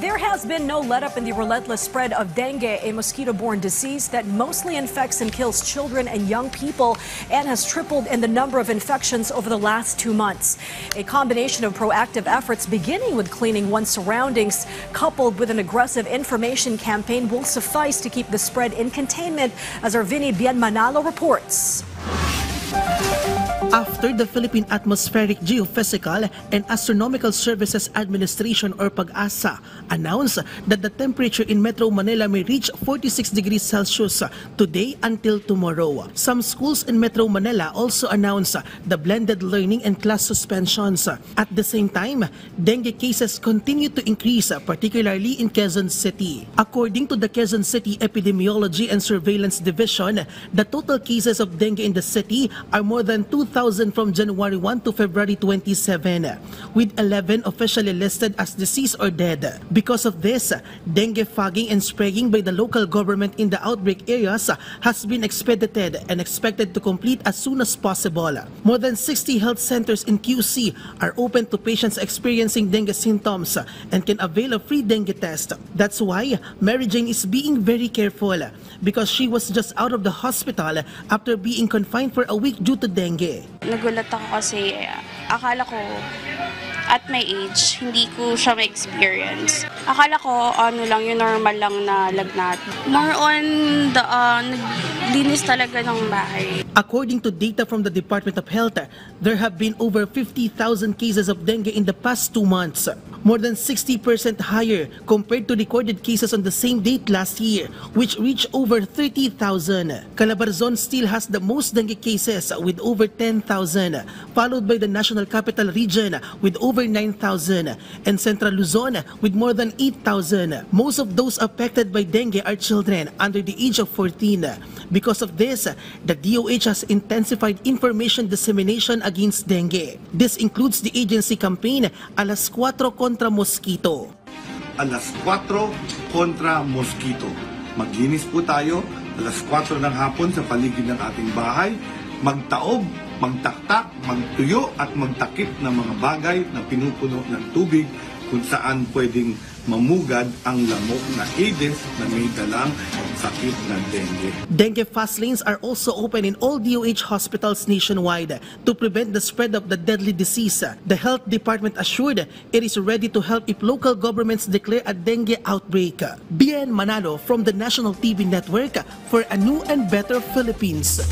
There has been no let-up in the relentless spread of dengue, a mosquito-borne disease that mostly infects and kills children and young people and has tripled in the number of infections over the last 2 months. A combination of proactive efforts beginning with cleaning one's surroundings coupled with an aggressive information campaign will suffice to keep the spread in containment, as our Vinny Bienmanalo reports. After the Philippine Atmospheric Geophysical and Astronomical Services Administration or PAGASA announced that the temperature in Metro Manila may reach 46 degrees Celsius today until tomorrow. Some schools in Metro Manila also announced the blended learning and class suspensions. At the same time, dengue cases continue to increase, particularly in Quezon City. According to the Quezon City Epidemiology and Surveillance Division, the total cases of dengue in the city are more than 2,000 from January 1 to February 27, with 11 officially listed as deceased or dead. Because of this, dengue fogging and spraying by the local government in the outbreak areas has been expedited and expected to complete as soon as possible. More than 60 health centers in QC are open to patients experiencing dengue symptoms and can avail a free dengue test. That's why Mary Jane is being very careful because she was just out of the hospital after being confined for a week due to dengue. Nagulat ako kasi akala ko at my age, hindi ko siya ma-experience. Akala ko lang yung normal lang na lagnat. More on the naglinis talaga ng bahay. According to data from the Department of Health, there have been over 50,000 cases of dengue in the past 2 months, more than 60% higher compared to recorded cases on the same date last year, which reached over 30,000. Calabarzon still has the most dengue cases with over 10,000, followed by the National Capital Region with over 9,000 and Central Luzon with more than 8,000. Most of those affected by dengue are children under the age of 14. Because of this, the DOH has intensified information dissemination against dengue. This includes the agency campaign Alas 4 kontra Mosquito. Alas 4 kontra Mosquito. Maglinis po tayo alas 4 ng hapon sa paligid ng ating bahay, magtaob, magtaktak, magtuyo at magtakip ng mga bagay na pinupuno ng tubig kung saan pwedeng mamugad ang lamok na Aedes na may dalang sakit na dengue. Dengue fast lanes are also open in all DOH hospitals nationwide to prevent the spread of the deadly disease. The health department assured it is ready to help if local governments declare a dengue outbreak. Bien Manalo from the National TV Network for a new and better Philippines.